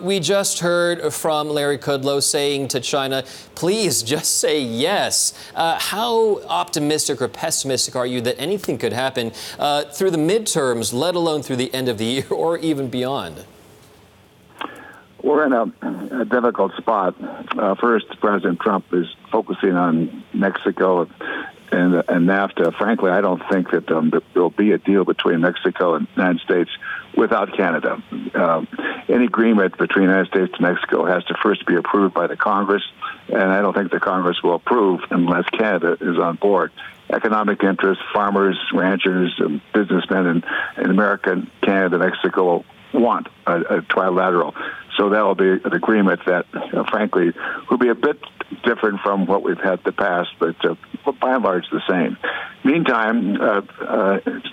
We just heard from Larry Kudlow saying to China, please just say yes. How optimistic or pessimistic are you that anything could happen through the midterms, let alone through the end of the year or even beyond? We're in a difficult spot. First, President Trump is focusing on Mexico and NAFTA. Frankly, I don't think that there'll be a deal between Mexico and the United States without Canada. Any agreement between the United States and Mexico has to first be approved by the Congress, and I don't think the Congress will approve unless Canada is on board. Economic interests, farmers, ranchers, and businessmen in America, Canada, Mexico want a trilateral. So that will be an agreement that, frankly, will be a bit different from what we've had in the past, but by and large the same. Meantime,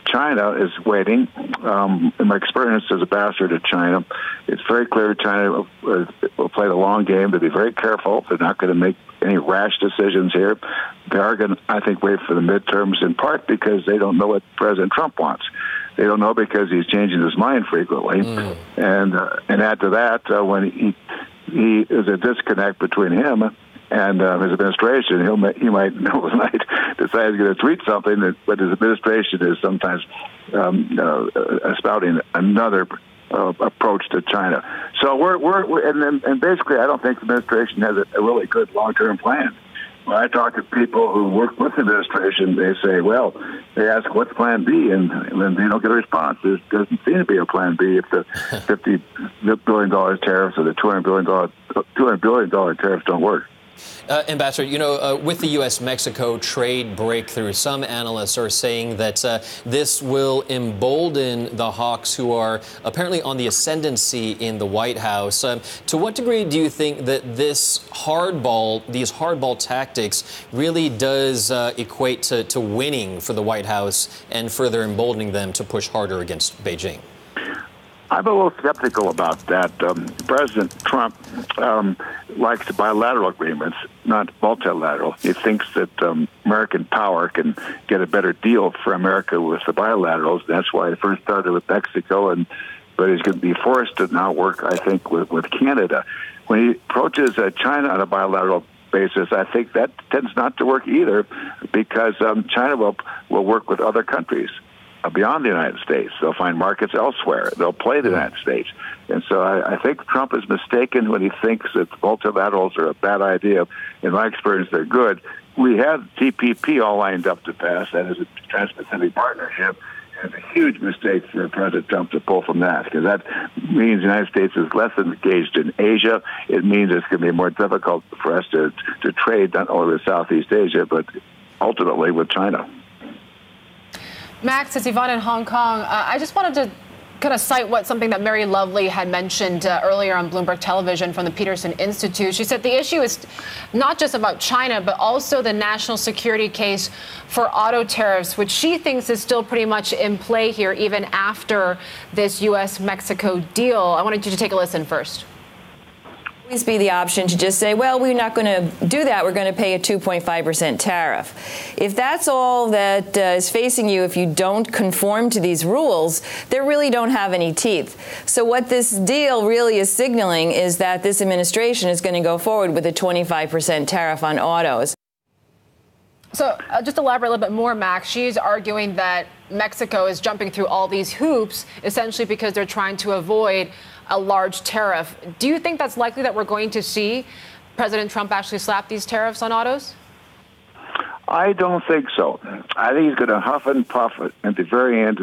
China is waiting. In my experience as ambassador to China, it's very clear China will play the long game. They'll be very careful. They're not going to make any rash decisions here. They are going to, I think, wait for the midterms, in part because they don't know what President Trump wants. They don't know because he's changing his mind frequently. And add to that, when he is a disconnect between him and his administration, he might decide he's going to tweet something, but his administration is sometimes spouting another approach to China. So and basically, I don't think the administration has a really good long-term plan. When I talk to people who work with the administration, they say, well, they ask, what's plan B? And then they don't get a response. There doesn't seem to be a plan B if the $50 billion tariffs or the $200 billion tariffs don't work. Ambassador, with the U.S. Mexico trade breakthrough, some analysts are saying that this will embolden the hawks who are apparently on the ascendancy in the White House. To what degree do you think that these hardball tactics really does equate to winning for the White House and further emboldening them to push harder against Beijing? I'm a little skeptical about that. President Trump likes bilateral agreements, not multilateral. He thinks that American power can get a better deal for America with the bilaterals. That's why he first started with Mexico, but he's going to be forced to now work, I think, with Canada. When he approaches China on a bilateral basis, I think that tends not to work either, because China will work with other countries beyond the United States. They'll find markets elsewhere. They'll play the United States. And so I think Trump is mistaken when he thinks that multilaterals are a bad idea. In my experience, they're good. We have TPP all lined up to pass. That is a Trans-Pacific Partnership. It's a huge mistake for President Trump to pull from that, because that means the United States is less engaged in Asia. It means it's going to be more difficult for us to trade not only with Southeast Asia, but ultimately with China. Max, it's Yvonne in Hong Kong. I just wanted to kind of cite something that Mary Lovely had mentioned earlier on Bloomberg Television from the Peterson Institute. She said the issue is not just about China, but also the national security case for auto tariffs, which she thinks is still pretty much in play here, even after this U.S. Mexico deal. I wanted you to take a listen first. Always be the option to just say, well, we're not going to do that. We're going to pay a 2.5% tariff. If that's all that is facing you, if you don't conform to these rules, they really don't have any teeth. So what this deal really is signaling is that this administration is going to go forward with a 25% tariff on autos. So just elaborate a little bit more, Max. She's arguing that Mexico is jumping through all these hoops, essentially because they're trying to avoid a large tariff. Do you think that's likely that we're going to see President Trump actually slap these tariffs on autos? I don't think so. I think he's going to huff and puff at the very end,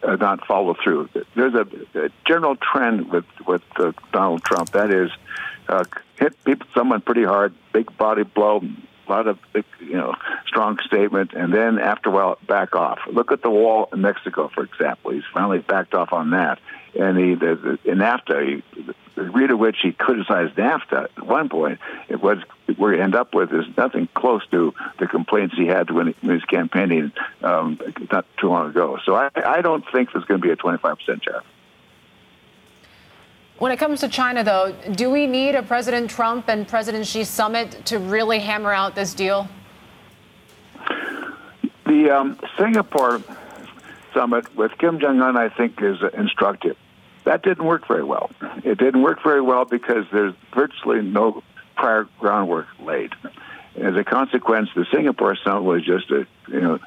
not follow through. There's a general trend with Donald Trump. That is, hit someone pretty hard, big body blow, a lot of big, strong statement, and then after a while, back off. Look at the wall in Mexico, for example. He's finally backed off on that. And in NAFTA, the degree to which he criticized NAFTA at one point, where you end up with is nothing close to the complaints he had when he was campaigning not too long ago. So I don't think there's going to be a 25% tariff. When it comes to China, though, do we need a President Trump and President Xi summit to really hammer out this deal? The Singapore summit with Kim Jong-un, I think, is instructive. That didn't work very well. It didn't work very well because there's virtually no prior groundwork laid. As a consequence, the Singapore summit was just a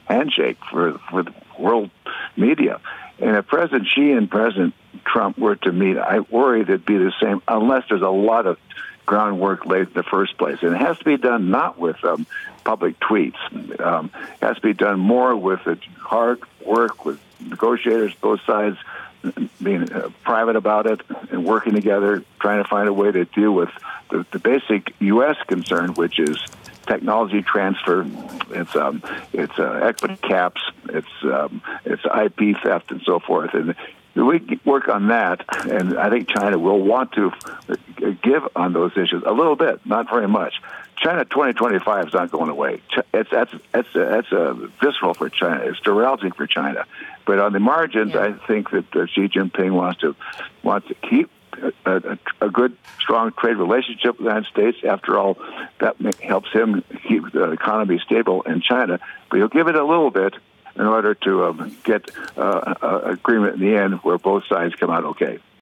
handshake for the world media. And if President Xi and President Trump were to meet, I worry it'd be the same unless there's a lot of groundwork laid in the first place. And it has to be done not with public tweets. It has to be done more with hard work with negotiators, both sides being private about it and working together, trying to find a way to deal with the basic U.S. concern, which is technology transfer, it's equity caps, it's IP theft, and so forth. And we work on that, and I think China will want to give on those issues a little bit, not very much. China 2025 is not going away. That's visceral for China. It's neuralgic for China. But on the margins, I think that Xi Jinping wants to keep a good, strong trade relationship with the United States. After all, that helps him keep the economy stable in China. But he'll give it a little bit in order to get agreement in the end where both sides come out okay.